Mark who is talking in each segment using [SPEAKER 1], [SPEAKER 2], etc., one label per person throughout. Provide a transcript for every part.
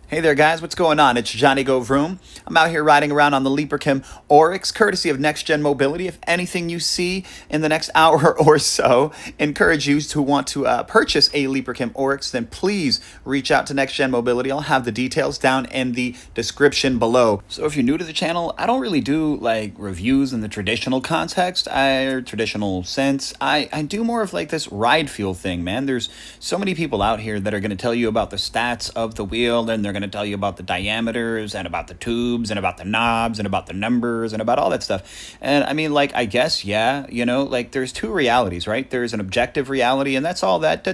[SPEAKER 1] Hey there, guys. What's going on? It's Johnny Go Vroom. I'm out here riding around on the Leaperkim Oryx, courtesy of Next Gen Mobility. If anything you see in the next hour or so encourage you to want to purchase a Leaperkim Oryx, then please reach out to Next Gen Mobility. I'll have the details down in the description below. So if you're new to the channel, I don't really do like reviews in the traditional context, or traditional sense. I do more of like this ride feel thing, man. There's so many people out here that are going to tell you about the stats of the wheel, and they're going to tell you about the diameters and about the tubes and about the knobs and about the numbers and about all that stuff. And I mean, like, I guess, yeah, like there's two realities, right? There's an objective reality, and that's all that,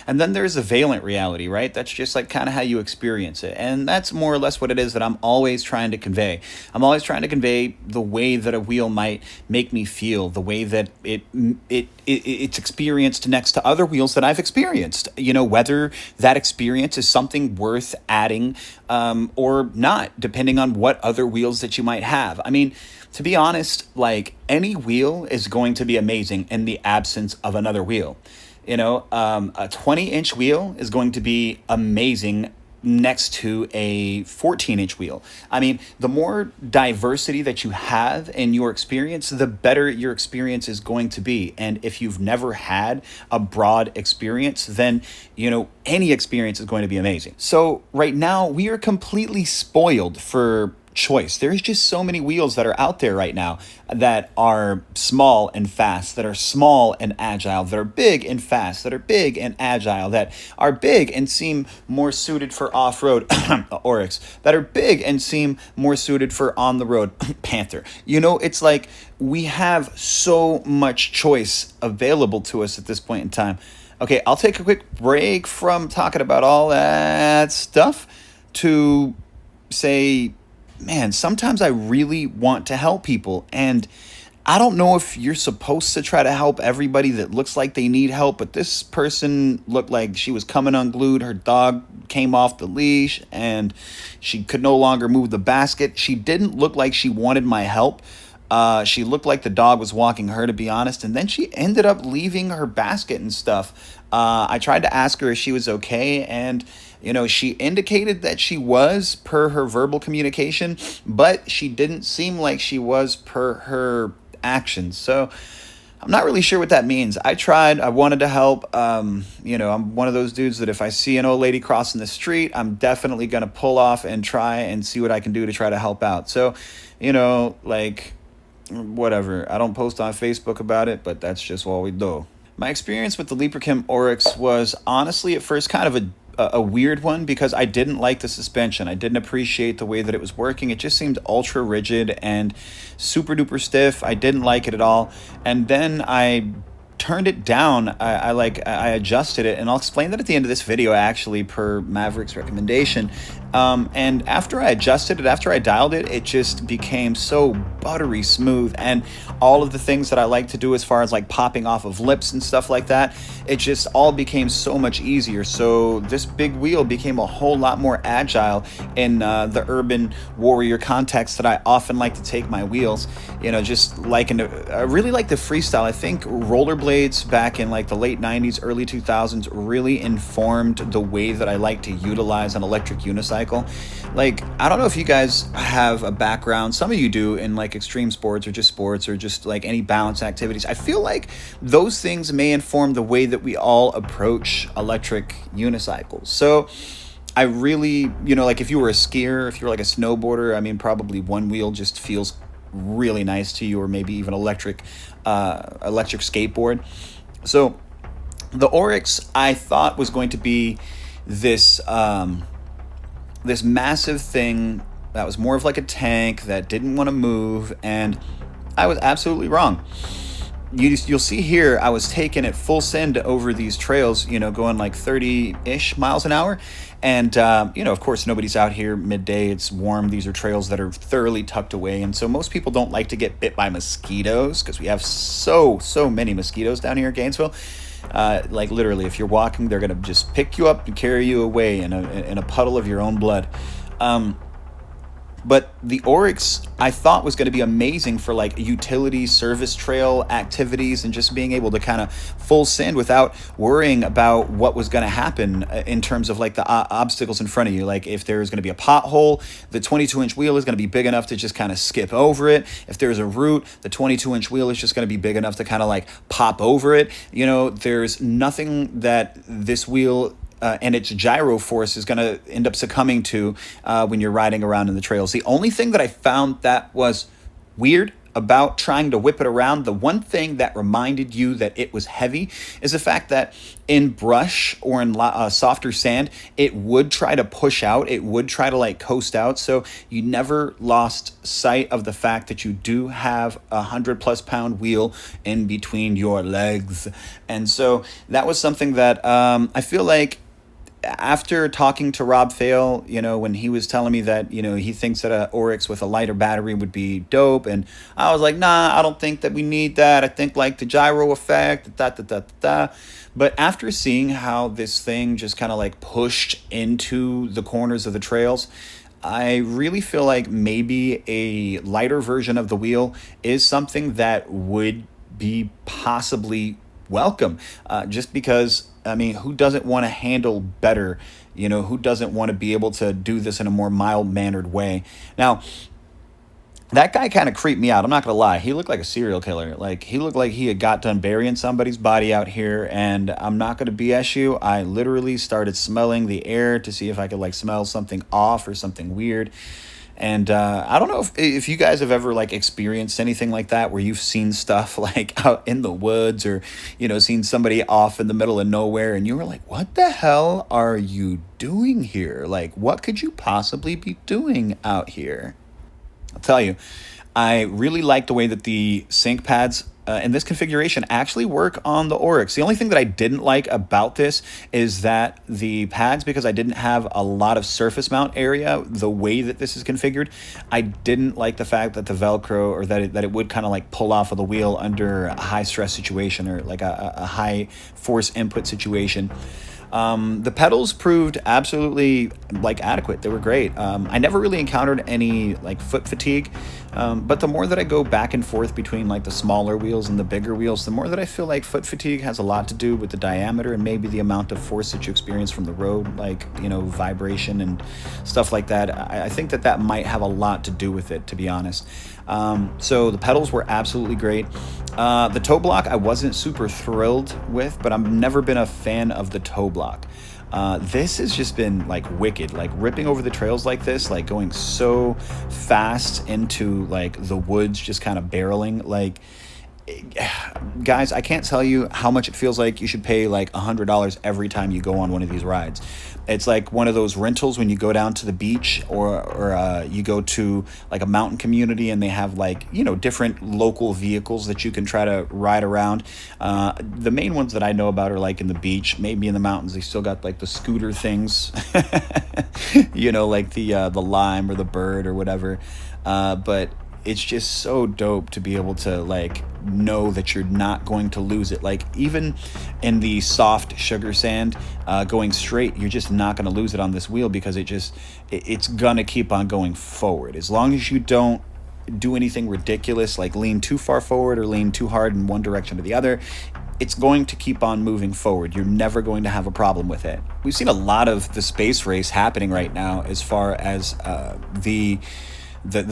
[SPEAKER 1] and then there's a valent reality, right? That's just like kind of how you experience it. And that's more or less what it is that I'm always trying to convey. I'm always trying to convey the way that a wheel might make me feel, the way that it's experienced next to other wheels that I've experienced, whether that experience is something worth adding or not, depending on what other wheels that you might have. I mean, to be honest, like any wheel is going to be amazing in the absence of another wheel. A 20-inch wheel is going to be amazing next to a 14-inch wheel. I mean, the more diversity that you have in your experience, the better your experience is going to be. And if you've never had a broad experience, then, any experience is going to be amazing. So right now, we are completely spoiled for choice. There's just so many wheels that are out there right now that are small and fast, that are small and agile, that are big and fast, that are big and agile, that are big and seem more suited for off-road Oryx, that are big and seem more suited for on-the-road Panther. It's like we have so much choice available to us at this point in time. Okay, I'll take a quick break from talking about all that stuff to say, man, sometimes I really want to help people, and I don't know if you're supposed to try to help everybody that looks like they need help, but this person looked like she was coming unglued. Her dog came off the leash and she could no longer move the basket. She didn't look like she wanted my help. She looked like the dog was walking her, to be honest, and then she ended up leaving her basket and stuff. I tried to ask her if she was okay, and she indicated that she was per her verbal communication, but she didn't seem like she was per her actions. So I'm not really sure what that means. I tried. I wanted to help. I'm one of those dudes that if I see an old lady crossing the street, I'm definitely going to pull off and try and see what I can do to try to help out. So, like, whatever. I don't post on Facebook about it, but that's just what we do. My experience with the Leaperkim Oryx was honestly at first kind of a weird one, because I didn't like the suspension. I didn't appreciate the way that it was working. It just seemed ultra rigid and super duper stiff. I didn't like it at all. And then I turned it down. I adjusted it, and I'll explain that at the end of this video, actually, per Maverick's recommendation. And after I adjusted it, after I dialed it, it just became so buttery smooth, and all of the things that I like to do as far as like popping off of lips and stuff like that, it just all became so much easier. So this big wheel became a whole lot more agile in the urban warrior context that I often like to take my wheels. Just like I really like the freestyle. I think rollerblades back in like the late 90s, early 2000s really informed the way that I like to utilize an electric unicycle. Like, I don't know if you guys have a background, some of you do, in like extreme sports or just like any balance activities. I feel like those things may inform the way that we all approach electric unicycles. So I really, like if you were a skier, if you're like a snowboarder, I mean, probably one wheel just feels really nice to you, or maybe even electric skateboard. So the Oryx, I thought, was going to be this this massive thing that was more of like a tank that didn't want to move, and I was absolutely wrong. You'll see here, I was taking it full send over these trails, going like 30-ish miles an hour. And, of course, nobody's out here midday. It's warm. These are trails that are thoroughly tucked away. And so most people don't like to get bit by mosquitoes, because we have so many mosquitoes down here in Gainesville. Like literally, if you're walking, they're going to just pick you up and carry you away in a puddle of your own blood. But the Oryx I thought was going to be amazing for like utility service trail activities and just being able to kind of full send without worrying about what was going to happen in terms of like the obstacles in front of you. Like if there's going to be a pothole, the 22-inch wheel is going to be big enough to just kind of skip over it. If there's a route, the 22-inch wheel is just going to be big enough to kind of like pop over it. You know, there's nothing that this wheel and its gyro force is going to end up succumbing to when you're riding around in the trails. The only thing that I found that was weird about trying to whip it around, the one thing that reminded you that it was heavy, is the fact that in brush or in softer sand, it would try to push out, it would try to like coast out. So you never lost sight of the fact that you do have a 100+ pound wheel in between your legs. And so that was something that I feel like after talking to Rob Fail, you know, when he was telling me that, you know, he thinks that a Oryx with a lighter battery would be dope, and I was like, nah, I don't think that we need that. I think like the gyro effect, da da da da da. But after seeing how this thing just kind of like pushed into the corners of the trails, I really feel like maybe a lighter version of the wheel is something that would be possibly welcome, just because I mean, who doesn't want to handle better? You know, who doesn't want to be able to do this in a more mild-mannered way? Now, that guy kind of creeped me out. I'm not going to lie. He looked like a serial killer. Like, he looked like he had got done burying somebody's body out here. And I'm not going to BS you. I literally started smelling the air to see if I could, like, smell something off or something weird. And I don't know if you guys have ever like experienced anything like that where you've seen stuff like out in the woods, or, you know, seen somebody off in the middle of nowhere and you were like, what the hell are you doing here? Like, what could you possibly be doing out here? I'll tell you, I really like the way that the sync pads in this configuration actually work on the Oryx. The only thing that I didn't like about this is that the pads, because I didn't have a lot of surface mount area, the way that this is configured, I didn't like the fact that the Velcro, or that it would kind of like pull off of the wheel under a high stress situation, or like a high force input situation. The pedals proved absolutely like adequate. They were great. I never really encountered any like foot fatigue, but the more that I go back and forth between like the smaller wheels and the bigger wheels, the more that I feel like foot fatigue has a lot to do with the diameter and maybe the amount of force that you experience from the road, like, you know, vibration and stuff like that. I think that that might have a lot to do with it, to be honest. So the pedals were absolutely great. The toe block I wasn't super thrilled with, but I've never been a fan of the toe block. This has just been like wicked, like ripping over the trails like this, like going so fast into like the woods, just kind of barreling. Like, guys, I can't tell you how much it feels like you should pay like $100 every time you go on one of these rides. It's like one of those rentals when you go down to the beach, or you go to like a mountain community and they have like, you know, different local vehicles that you can try to ride around. The main ones that I know about are like in the beach, maybe in the mountains. They still got like the scooter things, you know, like the Lime or the Bird or whatever. But it's just so dope to be able to like know that you're not going to lose it. Like even in the soft sugar sand, going straight, you're just not going to lose it on this wheel, because it's gonna keep on going forward. As long as you don't do anything ridiculous, like lean too far forward or lean too hard in one direction or the other, it's going to keep on moving forward. You're never going to have a problem with it. We've seen a lot of the space race happening right now as far as the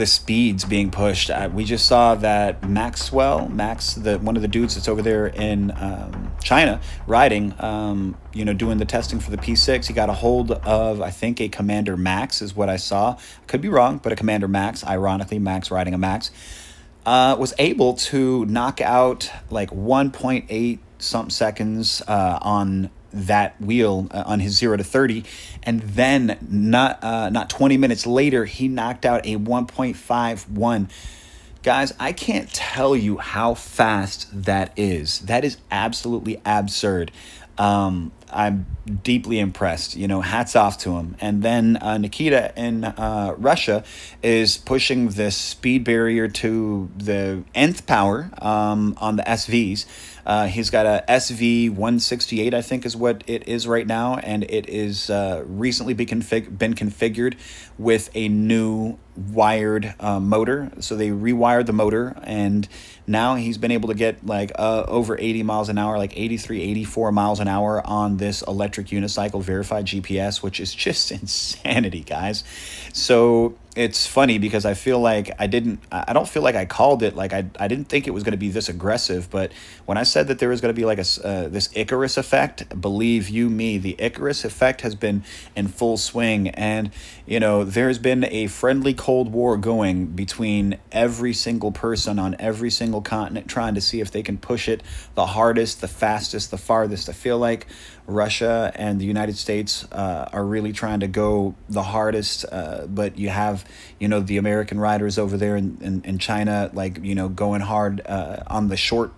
[SPEAKER 1] speeds being pushed. We just saw that Max, one of the dudes that's over there in China riding, doing the testing for the P6. He got a hold of, I think, a Commander Max is what I saw. Could be wrong, but a Commander Max, ironically, Max riding a Max, was able to knock out like 1.8 something seconds on that wheel on his 0 to 30, and then not 20 minutes later he knocked out a 1.51. Guys, I can't tell you how fast that is. That is absolutely absurd. I'm deeply impressed. Hats off to him. And then Nikita in Russia is pushing this speed barrier to the nth power on the SVs. He's got a SV 168, I think is what it is right now, and it is recently been configured with a new wired motor. So they rewired the motor, and now he's been able to get like over 80 miles an hour, like 83, 84 miles an hour on this electric unicycle verified GPS, which is just insanity, guys. So it's funny because I feel like I don't feel like I called it. Like I didn't think it was going to be this aggressive, but when I said that there was going to be like this Icarus effect, believe you me, the Icarus effect has been in full swing. And there's been a friendly Cold War going between every single person on every single continent trying to see if they can push it the hardest, the fastest, the farthest. I feel like Russia and the United States are really trying to go the hardest, but you have the American riders over there in China, like going hard on the short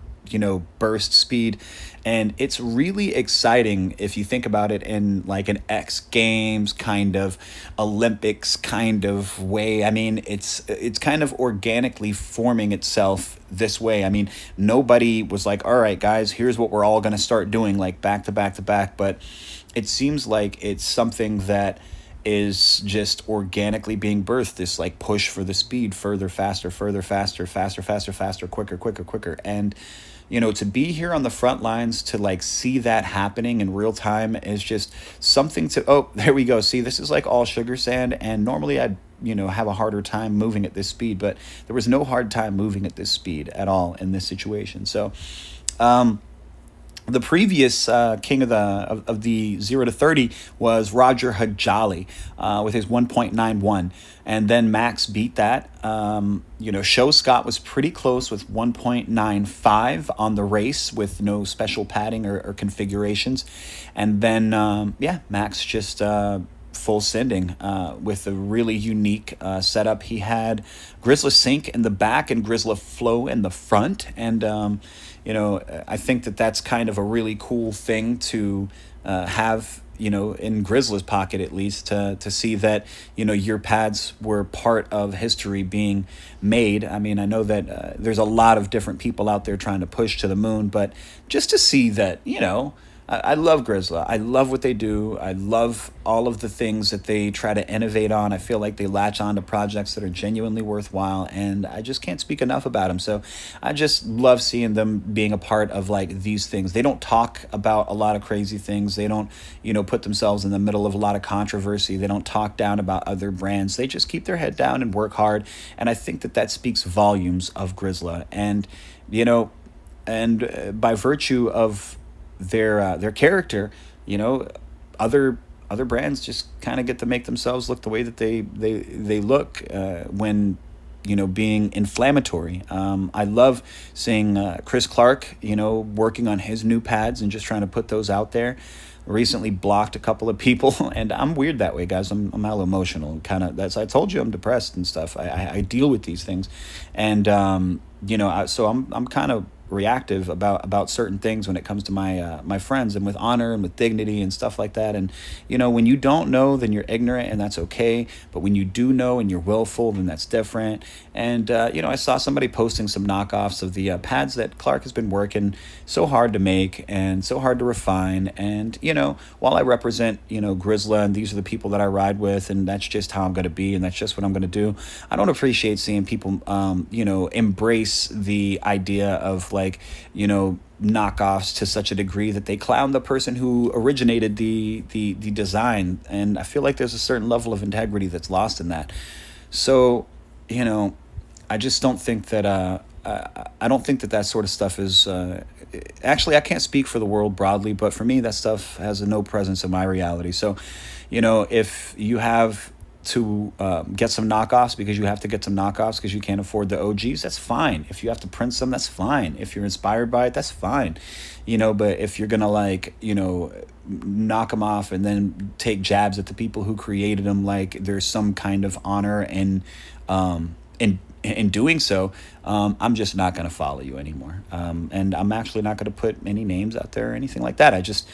[SPEAKER 1] burst speed. And it's really exciting if you think about it in like an X Games kind of Olympics kind of way. I mean, it's kind of organically forming itself this way. I mean, nobody was like, all right, guys, here's what we're all going to start doing, like back to back to back. But it seems like it's something that is just organically being birthed, this like push for the speed, further, faster, further, faster, faster, faster, faster, quicker, quicker, quicker. And to be here on the front lines, to like see that happening in real time is just something to, oh, there we go. See, this is like all sugar sand. And normally I'd, have a harder time moving at this speed, but there was no hard time moving at this speed at all in this situation. So, the previous king of the 0 to 30 was Roger Hajali with his 1.91, and then Max beat that. Show Scott was pretty close with 1.95 on the race with no special padding or configurations, and then Max just full sending with a really unique setup. He had Grizzly Sync in the back and Grizzly Flow in the front, and I think that's kind of a really cool thing to have, in Grizzly's pocket at least, to see that, your pads were part of history being made. I mean, I know that there's a lot of different people out there trying to push to the moon, but just to see that, I love Grizzly. I love what they do. I love all of the things that they try to innovate on. I feel like they latch on to projects that are genuinely worthwhile, and I just can't speak enough about them. So I just love seeing them being a part of like these things. They don't talk about a lot of crazy things. They don't, put themselves in the middle of a lot of controversy. They don't talk down about other brands. They just keep their head down and work hard. And I think that speaks volumes of Grizzly. And, by virtue of their character, other brands just kind of get to make themselves look the way that they look when being inflammatory. I love seeing Chris Clark working on his new pads and just trying to put those out there. Recently blocked a couple of people, and I'm weird that way, guys. I'm a little emotional, kind of. I told you I'm depressed and stuff. I deal with these things, and so I'm kind of reactive about certain things when it comes to my friends, and with honor and with dignity and stuff like that. And when you don't know, then you're ignorant, and that's okay. But when you do know and you're willful, then that's different. And I saw somebody posting some knockoffs of the pads that Clark has been working so hard to make and so hard to refine. And while I represent Grizzly, and these are the people that I ride with, and that's just how I'm going to be, and that's just what I'm going to do, I don't appreciate seeing people embrace the idea of like knockoffs to such a degree that they clown the person who originated the design. And I feel like there's a certain level of integrity that's lost in that. So I just don't think that I don't think that sort of stuff is actually, I can't speak for the world broadly, but for me that stuff has no presence in my reality. So if you have to get some knockoffs because you have to get some knockoffs because you can't afford the OGs, that's fine. If you have to print some, that's fine. If you're inspired by it, that's fine. But if you're gonna knock them off and then take jabs at the people who created them, like there's some kind of honor in doing so, I'm just not going to follow you anymore. And I'm actually not going to put any names out there or anything like that. I just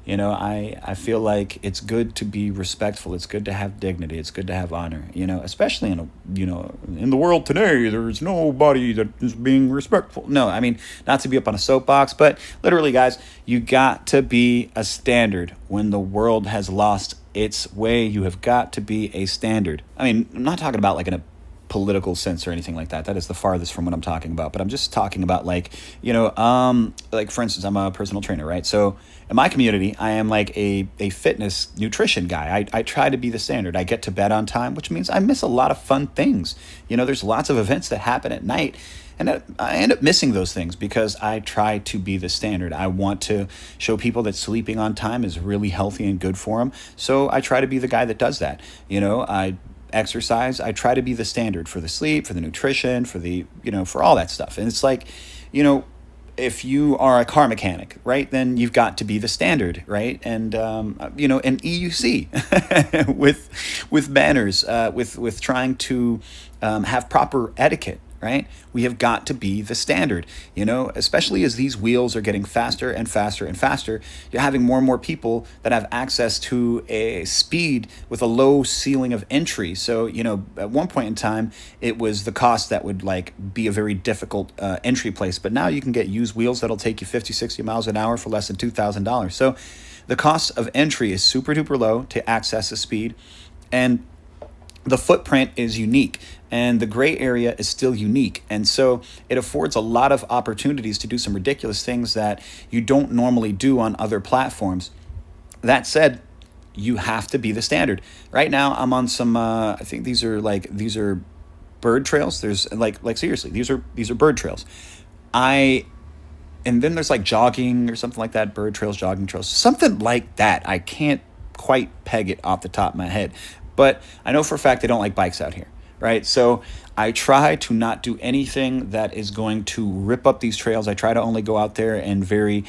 [SPEAKER 1] I feel like it's good to be respectful. It's good to have dignity. It's good to have honor, especially in the world today, there's nobody that is being respectful. No, I mean, not to be up on a soapbox, but literally, guys, you got to be a standard when the world has lost its way. You have got to be a standard. I mean, I'm not talking about like in a political sense or anything like that. That is the farthest from what I'm talking about. But I'm just talking about like, like for instance, I'm a personal trainer, right? So in my community, I am like a fitness nutrition guy. I try to be the standard. I get to bed on time, which means I miss a lot of fun things. There's lots of events that happen at night. And I end up missing those things because I try to be the standard. I want to show people that sleeping on time is really healthy and good for them. So I try to be the guy that does that. I exercise. I try to be the standard for the sleep, for the nutrition, for for all that stuff. And it's like, if you are a car mechanic, right, then you've got to be the standard, right? And an EUC with banners, with trying to have proper etiquette. Right? We have got to be the standard, especially as these wheels are getting faster and faster and faster. You're having more and more people that have access to a speed with a low ceiling of entry. So, at one point in time, it was the cost that would like be a very difficult entry place. But now you can get used wheels that'll take you 50, 60 miles an hour for less than $2,000. So the cost of entry is super duper low to access the speed. And the footprint is unique and the gray area is still unique. And so it affords a lot of opportunities to do some ridiculous things that you don't normally do on other platforms. That said, you have to be the standard. Right now, I'm on some, I think these are bird trails. There's like seriously, these are bird trails. And then there's like jogging or something like that, bird trails, jogging trails, something like that. I can't quite peg it off the top of my head. But I know for a fact they don't like bikes out here, right? So I try to not do anything that is going to rip up these trails. I try to only go out there in very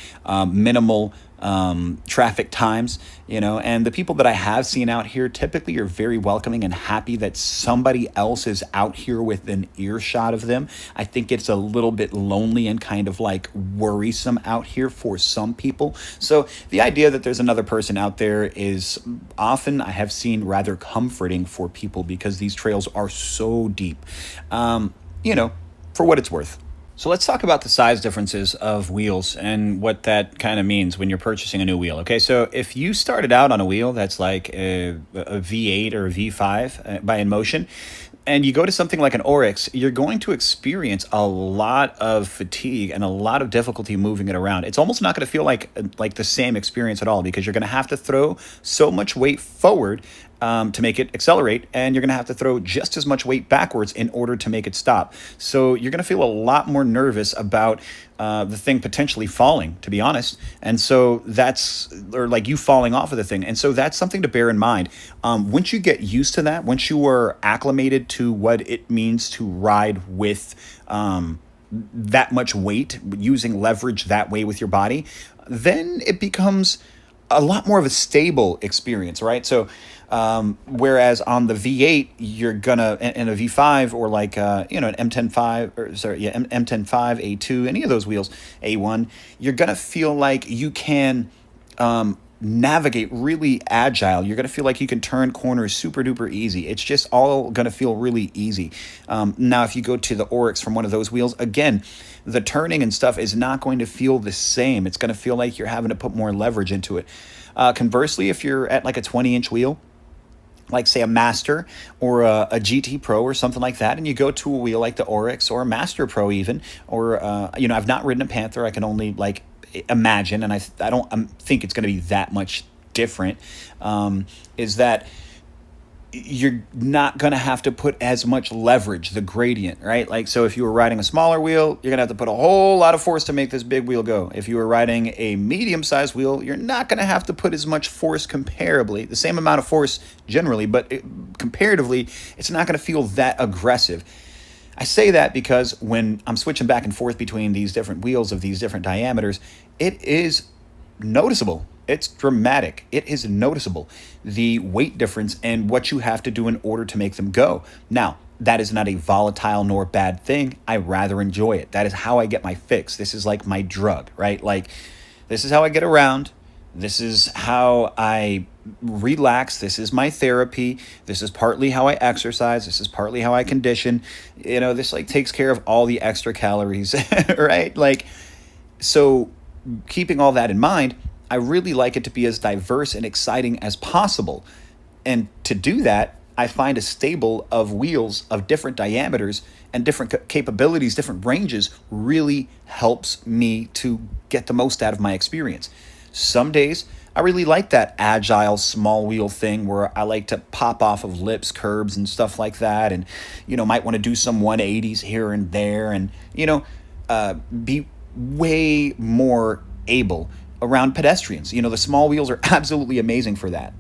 [SPEAKER 1] minimal traffic times, and the people that I have seen out here typically are very welcoming and happy that somebody else is out here within earshot of them. I think it's a little bit lonely and kind of like worrisome out here for some people. So the idea that there's another person out there is often, I have seen, rather comforting for people because these trails are so deep, for what it's worth. So let's talk about the size differences of wheels and what that kind of means when you're purchasing a new wheel. Okay, so if you started out on a wheel that's like a V8 or a V5 by InMotion, and you go to something like an Oryx, you're going to experience a lot of fatigue and a lot of difficulty moving it around. It's almost not going to feel like the same experience at all because you're going to have to throw so much weight forward to make it accelerate, and you're going to have to throw just as much weight backwards in order to make it stop. So you're going to feel a lot more nervous about the thing potentially falling, to be honest. And so or like you falling off of the thing. And so that's something to bear in mind. Once you get used to that, once you are acclimated to what it means to ride with that much weight, using leverage that way with your body, then it becomes a lot more of a stable experience, right? So whereas on the V8, you're gonna, in a V5 or like an M105 A2, any of those wheels, A1, you're gonna feel like you can navigate really agile. You're gonna feel like you can turn corners super duper easy. It's just all gonna feel really easy. Now, if you go to the Oryx from one of those wheels, again, the turning and stuff is not going to feel the same. It's gonna feel like you're having to put more leverage into it. Conversely, if you're at like a 20-inch wheel, like say a Master or a GT Pro or something like that, and you go to a wheel like the Oryx or a Master Pro even, or I've not ridden a Panther. I can only like imagine, and I don't think it's going to be that much different. Is that you're not going to have to put as much leverage, the gradient, right? Like, so if you were riding a smaller wheel, you're going to have to put a whole lot of force to make this big wheel go. If you were riding a medium-sized wheel, you're not going to have to put as much force comparably, the same amount of force generally, but comparatively, it's not going to feel that aggressive. I say that because when I'm switching back and forth between these different wheels of these different diameters, it is noticeable. It's dramatic. It is noticeable, the weight difference and what you have to do in order to make them go. Now, that is not a volatile nor bad thing. I rather enjoy it. That is how I get my fix. This is like my drug, right? Like, this is how I get around. This is how I relax. This is my therapy. This is partly how I exercise. This is partly how I condition. This like takes care of all the extra calories, right? Like, so keeping all that in mind, I really like it to be as diverse and exciting as possible. And to do that, I find a stable of wheels of different diameters and different capabilities, different ranges really helps me to get the most out of my experience. Some days I really like that agile small wheel thing where I like to pop off of lips, curbs, and stuff like that. And, might want to do some 180s here and there and, be way more able around pedestrians. The small wheels are absolutely amazing for that.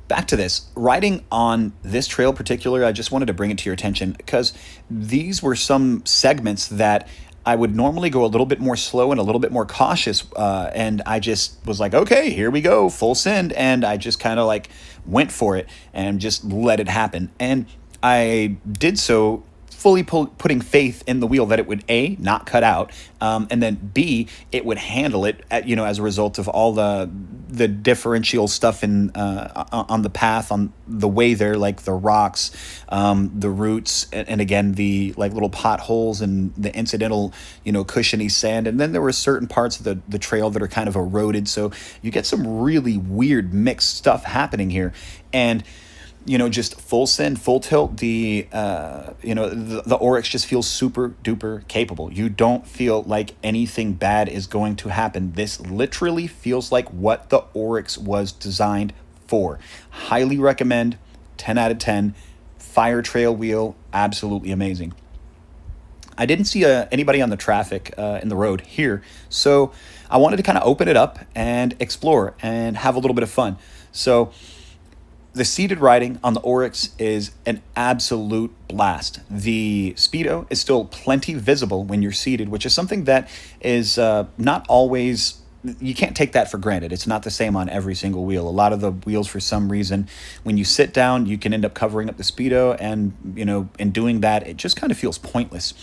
[SPEAKER 1] Back to this, riding on this trail in particular, I just wanted to bring it to your attention because these were some segments that I would normally go a little bit more slow and a little bit more cautious. And I just was like, okay, here we go, full send. And I just kind of like went for it and just let it happen. And I did so fully putting faith in the wheel that it would A, not cut out, and then B, it would handle it as a result of all the differential stuff in on the path, on the way there, like the rocks, the roots, and again the like little potholes and the incidental cushiony sand. And then there were certain parts of the trail that are kind of eroded, so you get some really weird mixed stuff happening here. And just full send, full tilt. The Oryx just feels super duper capable. You don't feel like anything bad is going to happen. This literally feels like what the Oryx was designed for. Highly recommend. 10 out of 10. Fire trail wheel, absolutely amazing. I didn't see anybody on the traffic in the road here, so I wanted to kind of open it up and explore and have a little bit of fun. So the seated riding on the Oryx is an absolute blast. The Speedo is still plenty visible when you're seated, which is something that is not always, you can't take that for granted. It's not the same on every single wheel. A lot of the wheels, for some reason, when you sit down, you can end up covering up the Speedo, and, in doing that, it just kind of feels pointless.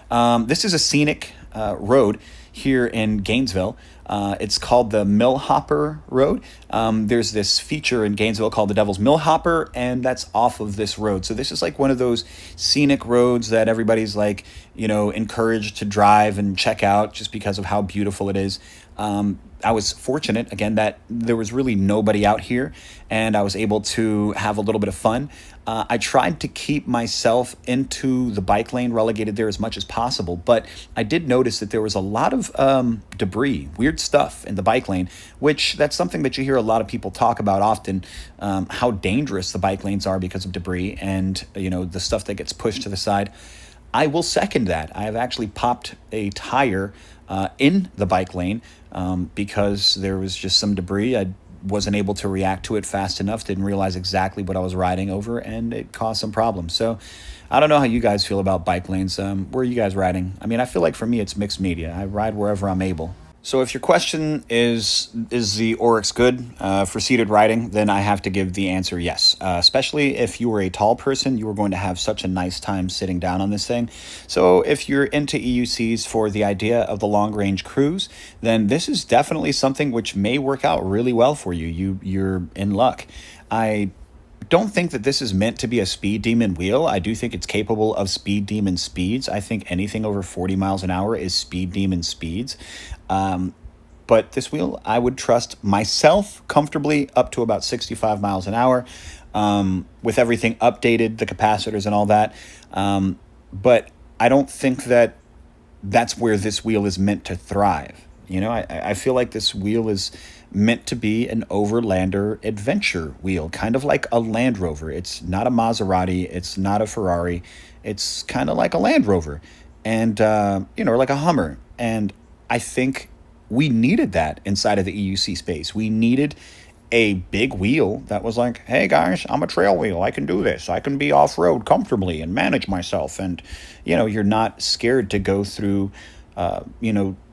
[SPEAKER 1] This is a scenic road here in Gainesville. It's called the Millhopper Road. There's this feature in Gainesville called the Devil's Millhopper, and that's off of this road. So this is like one of those scenic roads that everybody's like, encouraged to drive and check out just because of how beautiful it is. I was fortunate, again, that there was really nobody out here, and I was able to have a little bit of fun. I tried to keep myself into the bike lane, relegated there as much as possible, but I did notice that there was a lot of debris, weird stuff in the bike lane, which that's something that you hear a lot of people talk about often, how dangerous the bike lanes are because of debris and, the stuff that gets pushed to the side. I will second that. I have actually popped a tire in the bike lane because there was just some debris. I wasn't able to react to it fast enough, didn't realize exactly what I was riding over, and it caused some problems. So I don't know how you guys feel about bike lanes. Where are you guys riding? I mean, I feel like for me it's mixed media. I ride wherever I'm able. So if your question is the Oryx good for seated riding, then I have to give the answer yes. Especially if you were a tall person, you were going to have such a nice time sitting down on this thing. So if you're into EUCs for the idea of the long-range cruise, then this is definitely something which may work out really well for you. You're in luck. I don't think that this is meant to be a speed demon wheel. I do think it's capable of speed demon speeds. I think anything over 40 miles an hour is speed demon speeds. But this wheel, I would trust myself comfortably up to about 65 miles an hour, with everything updated, the capacitors and all that. But I don't think that that's where this wheel is meant to thrive. I feel like this wheel is meant to be an overlander adventure wheel, kind of like a Land Rover. It's not a Maserati. It's not a Ferrari. It's kind of like a Land Rover and, like a Hummer. And I think we needed that inside of the EUC space. We needed a big wheel that was like, hey guys, I'm a trail wheel. I can do this. I can be off-road comfortably and manage myself. And, you're not scared to go through,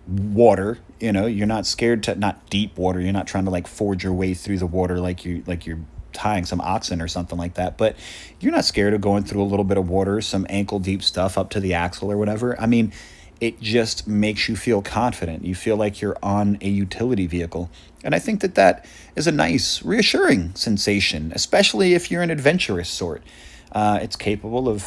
[SPEAKER 1] water. You're not scared to, not deep water. You're not trying to like forge your way through the water like you're tying some oxen or something like that. But you're not scared of going through a little bit of water, some ankle deep stuff up to the axle or whatever. I mean, it just makes you feel confident. You feel like you're on a utility vehicle. And I think that that is a nice, reassuring sensation, especially if you're an adventurous sort. It's capable of,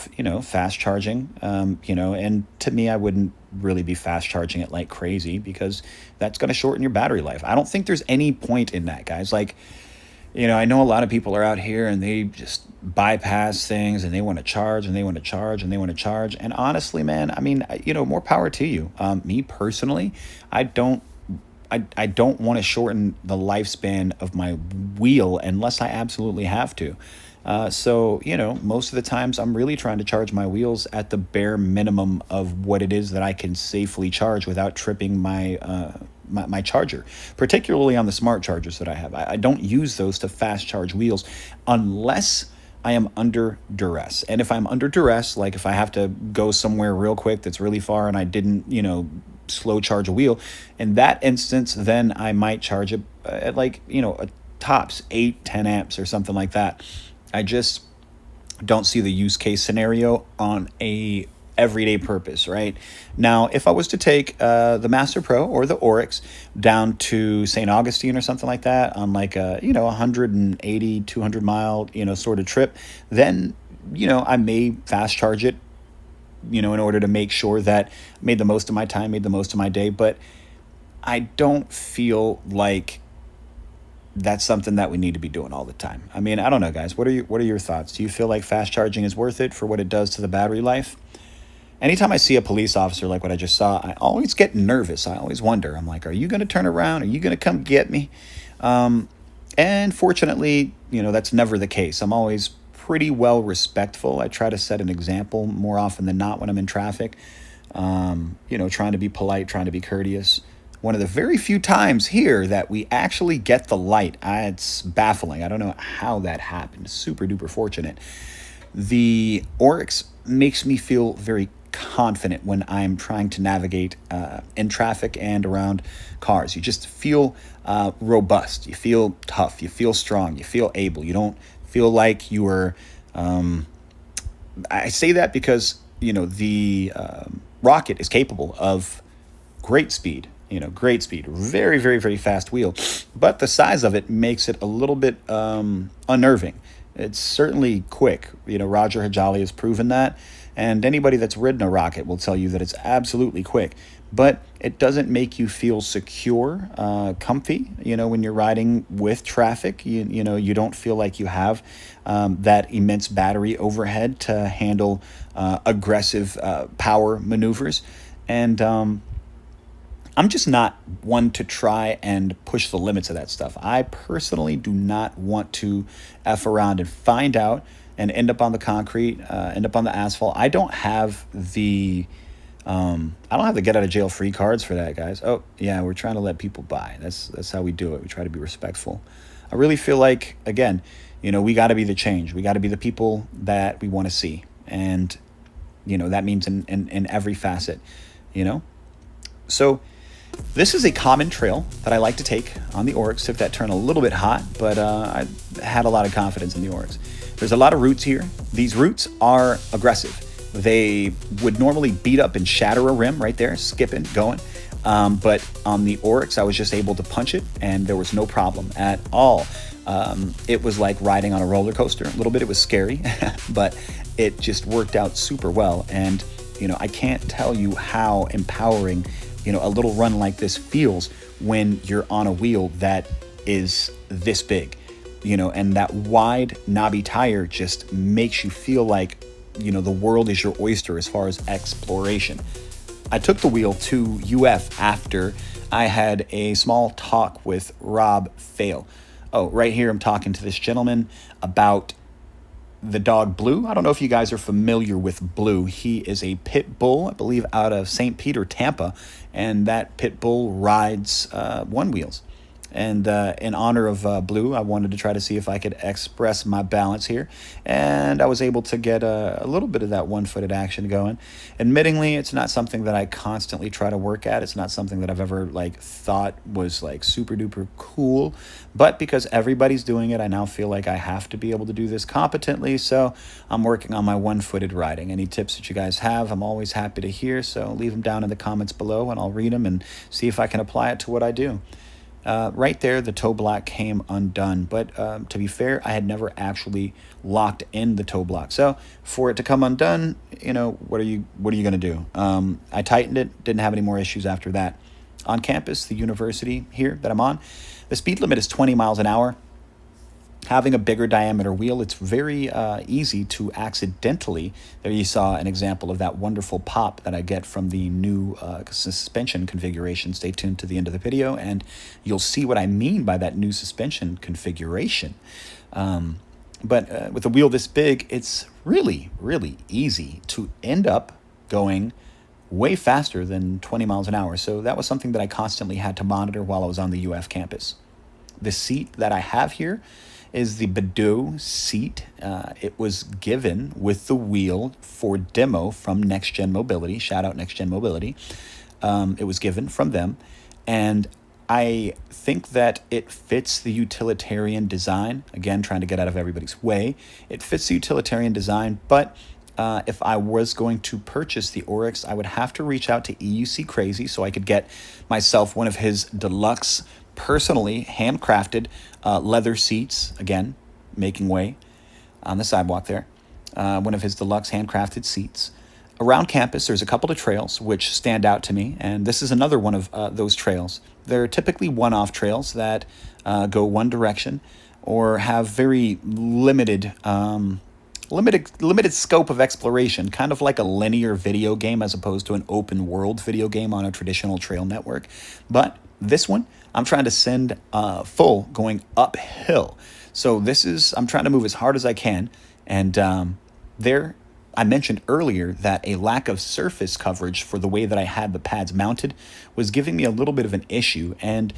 [SPEAKER 1] fast charging, and to me, I wouldn't really be fast charging it like crazy because that's going to shorten your battery life. I don't think there's any point in that, guys. Like, I know a lot of people are out here and they just bypass things and they want to charge and they want to charge and they want to charge. And honestly, man, I mean, more power to you. Me personally, I don't I don't want to shorten the lifespan of my wheel unless I absolutely have to. So, most of the times I'm really trying to charge my wheels at the bare minimum of what it is that I can safely charge without tripping my charger, particularly on the smart chargers that I have. I don't use those to fast charge wheels unless I am under duress. And if I'm under duress, like if I have to go somewhere real quick that's really far and I didn't, slow charge a wheel, in that instance, then I might charge it at like, a tops 8-10 amps or something like that. I just don't see the use case scenario on a everyday purpose, right? Now, if I was to take the Master Pro or the Oryx down to St. Augustine or something like that on like a, 180, 200 mile, sort of trip, then, I may fast charge it, in order to make sure that I made the most of my time, made the most of my day. But I don't feel like that's something that we need to be doing all the time. I mean, I don't know, guys. What are your thoughts? Do you feel like fast charging is worth it for what it does to the battery life? Anytime I see a police officer like what I just saw, I always get nervous. I always wonder. I'm like, are you going to turn around? Are you going to come get me? And fortunately, that's never the case. I'm always pretty well respectful. I try to set an example more often than not when I'm in traffic. Trying to be polite, trying to be courteous. One of the very few times here that we actually get the light. It's baffling. I don't know how that happened. Super duper fortunate. The Oryx makes me feel very confident when I'm trying to navigate in traffic and around cars. You just feel robust. You feel tough. You feel strong. You feel able. You don't feel like you are... I say that because, the rocket is capable of great speed. Very, very, very fast wheel. But the size of it makes it a little bit unnerving. It's certainly quick. Roger Hajali has proven that. And anybody that's ridden a rocket will tell you that it's absolutely quick. But it doesn't make you feel secure, comfy, when you're riding with traffic. You don't feel like you have that immense battery overhead to handle aggressive power maneuvers. And I'm just not one to try and push the limits of that stuff. I personally do not want to F around and find out and end up on the concrete, end up on the asphalt. I don't have the get out of jail free cards for that, guys. Oh yeah, we're trying to let people by. That's how we do it. We try to be respectful. I really feel like, again, we got to be the change. We got to be the people that we want to see, and that means in every facet. So this is a common trail that I like to take on the Oryx. Took that turn a little bit hot, but I had a lot of confidence in the Oryx. There's a lot of roots here. These roots are aggressive. They would normally beat up and shatter a rim right there, skipping, going. But on the Oryx, I was just able to punch it, and there was no problem at all. It was like riding on a roller coaster. A little bit, it was scary, but it just worked out super well. And, I can't tell you how empowering, a little run like this feels when you're on a wheel that is this big, and that wide knobby tire just makes you feel like, the world is your oyster as far as exploration. I took the wheel to UF after I had a small talk with Rob Fail. Oh, right here I'm talking to this gentleman about the dog Blue. I don't know if you guys are familiar with Blue. He is a pit bull, I believe, out of St. Peter, Tampa, and that pit bull rides one wheels. And in honor of Blue, I wanted to try to see if I could express my balance here. And I was able to get a little bit of that one-footed action going. Admittingly, it's not something that I constantly try to work at. It's not something that I've ever like thought was like super duper cool. But because everybody's doing it, I now feel like I have to be able to do this competently. So I'm working on my one-footed riding. Any tips that you guys have, I'm always happy to hear. So leave them down in the comments below and I'll read them and see if I can apply it to what I do. Right there, the toe block came undone. But to be fair, I had never actually locked in the toe block. So for it to come undone, you know, what are you going to do? I tightened it, didn't have any more issues after that. On campus, the university here that I'm on, the speed limit is 20 miles an hour. Having a bigger diameter wheel, it's very easy to accidentally, there you saw an example of that wonderful pop that I get from the new suspension configuration. Stay tuned to the end of the video and you'll see what I mean by that new suspension configuration. But with a wheel this big, it's really, really easy to end up going way faster than 20 miles an hour. So that was something that I constantly had to monitor while I was on the UF campus. The seat that I have here is the Badoo seat. It was given with the wheel for demo from Next Gen Mobility. Shout out Next Gen Mobility. It was given from them. And I think that it fits the utilitarian design. Again, trying to get out of everybody's way. It fits the utilitarian design, but if I was going to purchase the Oryx, I would have to reach out to EUC Crazy so I could get myself one of his deluxe, personally handcrafted leather seats. Again, making way on the sidewalk there. One of his deluxe handcrafted seats. Around campus, there's a couple of trails which stand out to me, and this is another one of those trails. They're typically one-off trails that go one direction or have very limited scope of exploration, kind of like a linear video game as opposed to an open world video game on a traditional trail network. But this one, I'm trying to send full going uphill. So I'm trying to move as hard as I can. And there, I mentioned earlier that a lack of surface coverage for the way that I had the pads mounted was giving me a little bit of an issue. And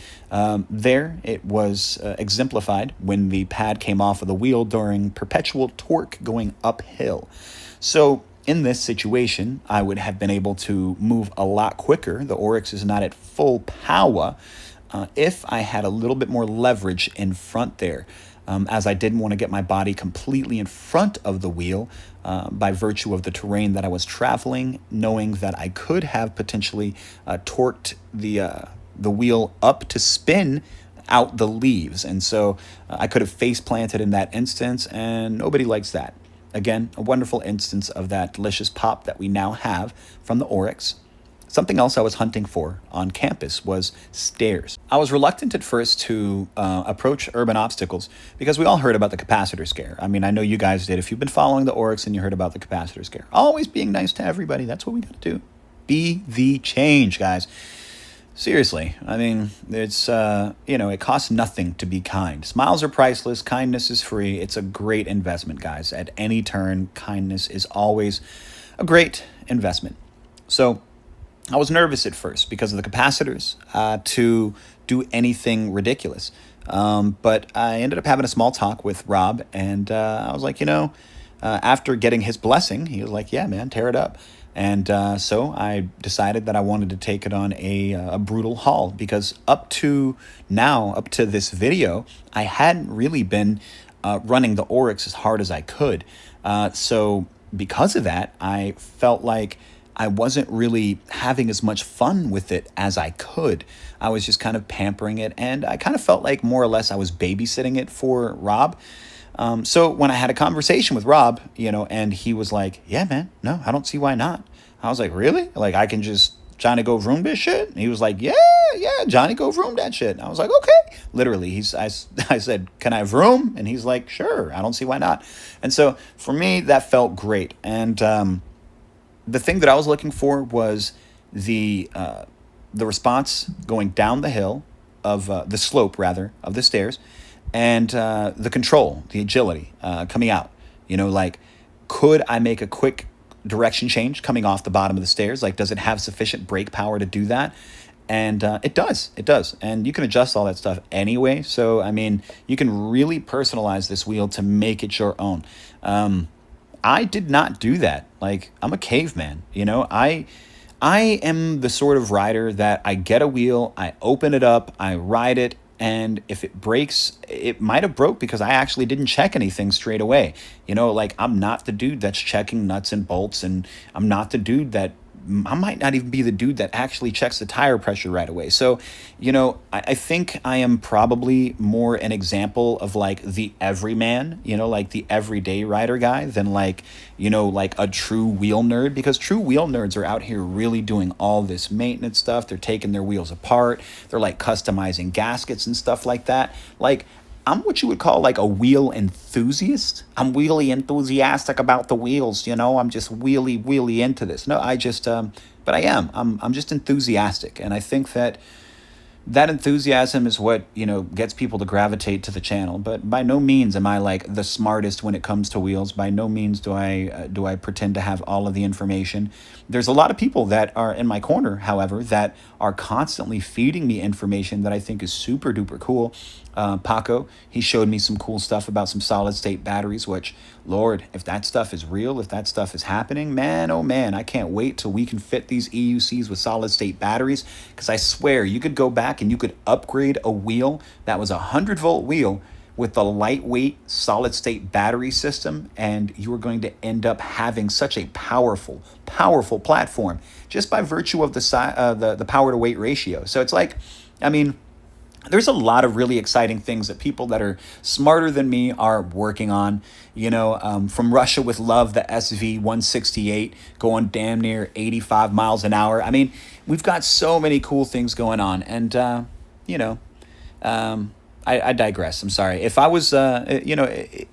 [SPEAKER 1] there it was exemplified when the pad came off of the wheel during perpetual torque going uphill. So in this situation, I would have been able to move a lot quicker. The Oryx is not at full power if I had a little bit more leverage in front there. As I didn't want to get my body completely in front of the wheel by virtue of the terrain that I was traveling, knowing that I could have potentially torqued the wheel up to spin out the leaves. And so I could have face planted in that instance, and nobody likes that. Again, a wonderful instance of that delicious pop that we now have from the Oryx. Something else I was hunting for on campus was stairs. I was reluctant at first to approach urban obstacles because we all heard about the capacitor scare. I mean, I know you guys did. If you've been following the Oryx and you heard about the capacitor scare, always being nice to everybody. That's what we got to do. Be the change, guys. Seriously, I mean, it's, it costs nothing to be kind. Smiles are priceless. Kindness is free. It's a great investment, guys. At any turn, kindness is always a great investment. So I was nervous at first because of the capacitors to do anything ridiculous. But I ended up having a small talk with Rob, and I was like, after getting his blessing, he was like, yeah, man, tear it up. And so I decided that I wanted to take it on a brutal haul because up to this video, I hadn't really been running the Oryx as hard as I could. So because of that, I felt like I wasn't really having as much fun with it as I could. I was just kind of pampering it, and I kind of felt like more or less I was babysitting it for Rob. So when I had a conversation with Rob, and he was like, yeah, man, no, I don't see why not. I was like, really? Like, I can just Johnny go vroom this shit? And he was like, yeah, Johnny go vroom that shit. And I was like, okay. Literally, I said, can I vroom? And he's like, sure, I don't see why not. And so for me, that felt great. And the thing that I was looking for was the response going down the hill of the slope, rather, of the stairs, and the control, the agility coming out. Like, could I make a quick direction change coming off the bottom of the stairs? Like, does it have sufficient brake power to do that? And it does, and you can adjust all that stuff anyway. So I mean, you can really personalize this wheel to make it your own. I did not do that. Like, I'm a caveman, you know. I am the sort of rider that I get a wheel, I open it up, I ride it, and if it breaks, it might have broke because I actually didn't check anything straight away. You know, like, I'm not the dude that's checking nuts and bolts, and I'm not the dude that I might not even be the dude that actually checks the tire pressure right away. So, you know, I think I am probably more an example of like the everyman, you know, like the everyday rider guy than like, you know, like a true wheel nerd, because true wheel nerds are out here really doing all this maintenance stuff. They're taking their wheels apart. They're like customizing gaskets and stuff like that. Like, I'm what you would call like a wheel enthusiast. I'm wheelie enthusiastic about the wheels, you know. I'm just wheelie into this. No, I just but I am. I'm just enthusiastic, and I think that that enthusiasm is what, you know, gets people to gravitate to the channel. But by no means am I like the smartest when it comes to wheels. By no means do I pretend to have all of the information. There's a lot of people that are in my corner, however, that are constantly feeding me information that I think is super duper cool. Paco, he showed me some cool stuff about some solid state batteries, which, Lord, if that stuff is real, if that stuff is happening, man, oh man, I can't wait till we can fit these EUCs with solid state batteries, because I swear you could go back and you could upgrade a wheel that was a 100-volt wheel with the lightweight solid state battery system, and you are going to end up having such a powerful platform just by virtue of the power to weight ratio. So it's like, I mean, there's a lot of really exciting things that people that are smarter than me are working on. You know, from Russia with Love, the SV-168 going damn near 85 miles an hour. I mean, we've got so many cool things going on. And, you know, I digress. I'm sorry. If I was, you know,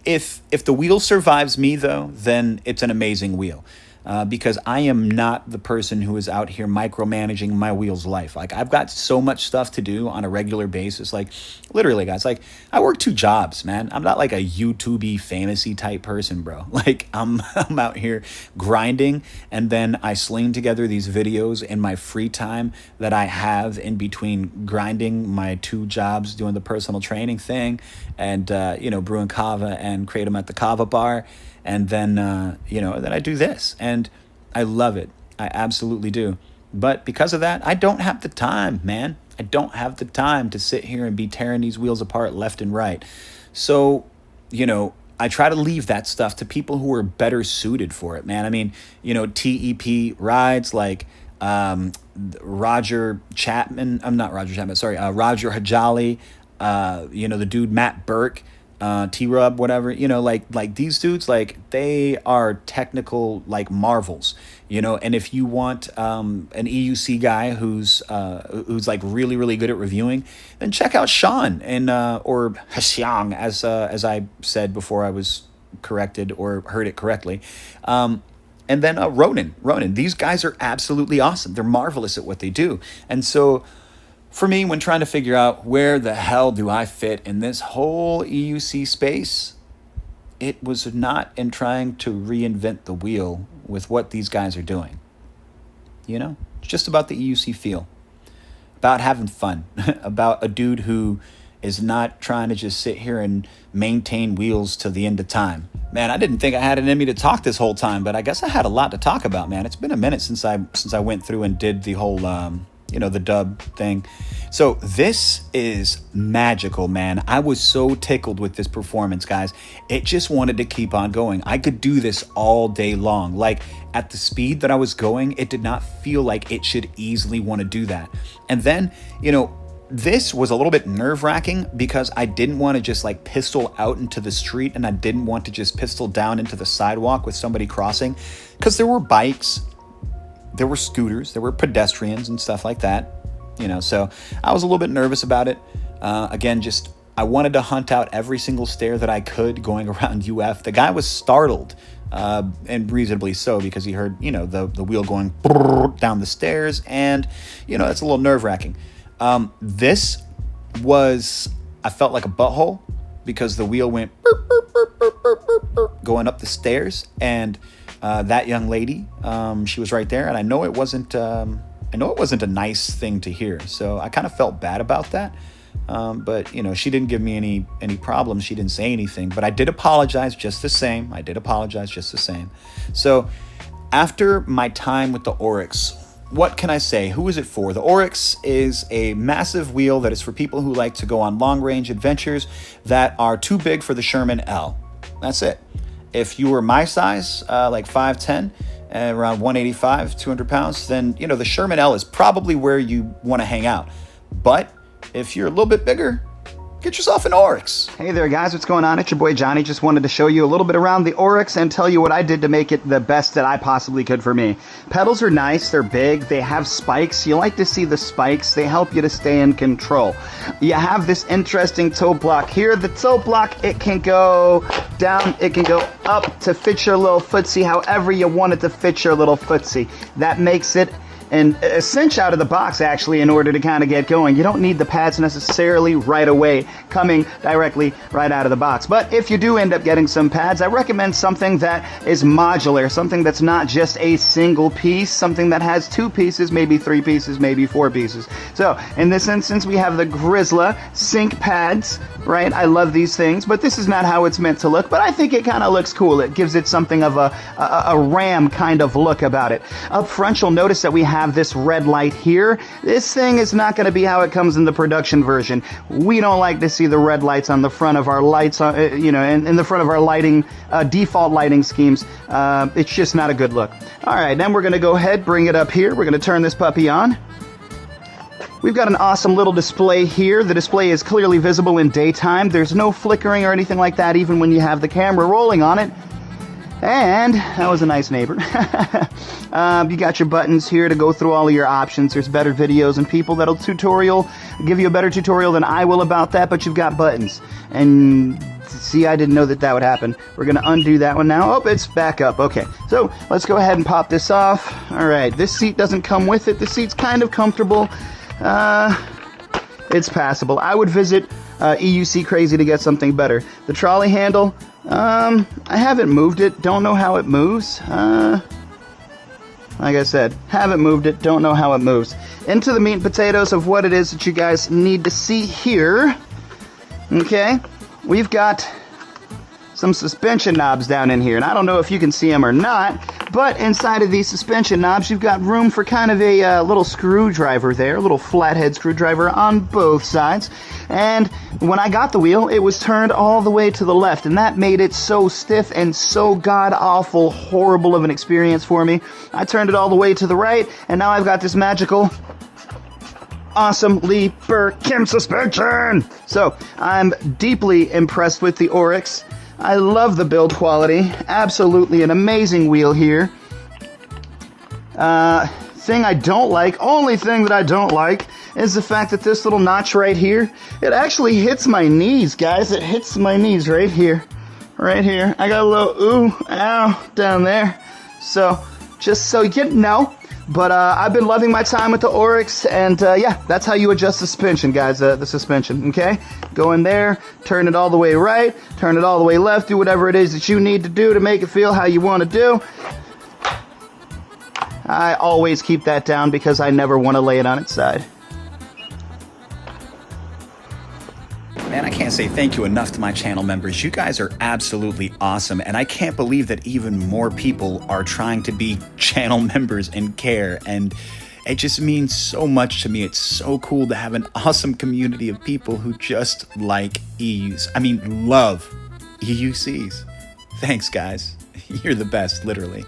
[SPEAKER 1] if the wheel survives me, though, then it's an amazing wheel. Because I am not the person who is out here micromanaging my wheel's life. Like, I've got so much stuff to do on a regular basis. Like, literally, guys, like, I work 2 jobs, man. I'm not like a YouTube-y fantasy type person, bro. Like, I'm out here grinding, and then I sling together these videos in my free time that I have in between grinding my 2 jobs, doing the personal training thing, and, you know, brewing kava and kratom at the kava bar. And then, you know, then I do this, and I love it. I absolutely do. But because of that, I don't have the time, man. I don't have the time to sit here and be tearing these wheels apart left and right. So, you know, I try to leave that stuff to people who are better suited for it, man. I mean, you know, TEP rides like Roger Chapman. I'm not Roger Chapman, sorry. Roger Hajali, you know, the dude Matt Burke. T-Rub, whatever, you know, like these dudes, like, they are technical, like, marvels, you know. And if you want an EUC guy who's like really good at reviewing, then check out Sean and or Hsiang, as I said before I was corrected or heard it correctly. And then Ronan. These guys are absolutely awesome. They're marvelous at what they do. And so, for me, when trying to figure out where the hell do I fit in this whole EUC space, it was not in trying to reinvent the wheel with what these guys are doing. You know, it's just about the EUC feel, about having fun, about a dude who is not trying to just sit here and maintain wheels to the end of time. Man, I didn't think I had it in me to talk this whole time, but I guess I had a lot to talk about, man. It's been a minute since I went through and did the whole you know, the dub thing. So this is magical, man. I was so tickled with this performance, guys. It just wanted to keep on going. I could do this all day long. Like, at the speed that I was going, it did not feel like it should easily want to do that. And then, you know, this was a little bit nerve-wracking because I didn't want to just like pistol out into the street, and I didn't want to just pistol down into the sidewalk with somebody crossing, because there were bikes, there were scooters, there were pedestrians and stuff like that, you know. So I was a little bit nervous about it. Again, just I wanted to hunt out every single stair that I could going around UF. The guy was startled, and reasonably so, because he heard, you know, the wheel going down the stairs, and, you know, that's a little nerve-wracking. This was, I felt like a butthole, because the wheel went going up the stairs, and that young lady, she was right there, and I know it wasn't I know it wasn't a nice thing to hear, so I kind of felt bad about that. But you know, she didn't give me any problems. She didn't say anything, but I did apologize just the same. I did apologize just the same. So after my time with the Oryx, what can I say? Who is it for? The Oryx is a massive wheel that is for people who like to go on long-range adventures that are too big for the Sherman L. That's it. If you were my size, like 5'10", around 185, 200 pounds, then, you know, the Sherman L is probably where you want to hang out. But if you're a little bit bigger, get yourself an Oryx. Hey there, guys. What's going on? It's your boy Johnny. Just wanted to show you a little bit around the Oryx and tell you what I did to make it the best that I possibly could for me. Pedals are nice. They're big. They have spikes. You like to see the spikes. They help you to stay in control. You have this interesting toe block here. The toe block, it can go down. It can go up to fit your little footsie however you want it to fit your little footsie. That makes it and a cinch out of the box, actually, in order to kind of get going. You don't need the pads necessarily right away, coming directly right out of the box. But if you do end up getting some pads, I recommend something that is modular, something that's not just a single piece, something that has 2 pieces, maybe 3 pieces, maybe 4 pieces. So in this instance, we have the Grizzla sync pads, right? I love these things, but this is not how it's meant to look, but I think it kind of looks cool. It gives it something of a ram kind of look about it. Up front, you'll notice that we have this red light here. This thing is not going to be how it comes in the production version. We don't like to see the red lights on the front of our lights, you know, in the front of our lighting, default lighting schemes. It's just not a good look. All right, then we're going to go ahead, bring it up here. We're going to turn this puppy on. We've got an awesome little display here. The display is clearly visible in daytime. There's no flickering or anything like that, even when you have the camera rolling on it. And that was a nice neighbor. You got your buttons here to go through all of your options. There's better videos and people that'll give you a better tutorial than I will about that, but you've got buttons. And see, I didn't know that that would happen. We're going to undo that one now. Oh, it's back up. Okay, so let's go ahead and pop this off. All right, this seat doesn't come with it. The seat's kind of comfortable. It's passable. I would visit EUC Crazy to get something better. The trolley handle, I haven't moved it. Don't know how it moves. Like I said, haven't moved it. Don't know how it moves. Into the meat and potatoes of what it is that you guys need to see here. Okay, we've got some suspension knobs down in here, and I don't know if you can see them or not, but inside of these suspension knobs you've got room for kind of a little screwdriver there, a little flathead screwdriver on both sides. And when I got the wheel, it was turned all the way to the left, and that made it so stiff and so god-awful horrible of an experience for me. I turned it all the way to the right, and now I've got this magical awesome Leaperkim suspension. So I'm deeply impressed with the Oryx. I love the build quality. Absolutely an amazing wheel here. Thing I don't like, only thing that I don't like, is the fact that this little notch right here, it actually hits my knees, guys. It hits my knees right here. Right here. I got a little ooh, ow, down there. So, just so you know. But I've been loving my time with the Oryx, and yeah, that's how you adjust the suspension, guys, the suspension, okay? Go in there, turn it all the way right, turn it all the way left, do whatever it is that you need to do to make it feel how you want to do. I always keep that down because I never want to lay it on its side. Man, I can't say thank you enough to my channel members. You guys are absolutely awesome, and I can't believe that even more people are trying to be channel members and care, and it just means so much to me. It's so cool to have an awesome community of people who just like EUs. I mean, love EUCs. Thanks, guys. You're the best, literally.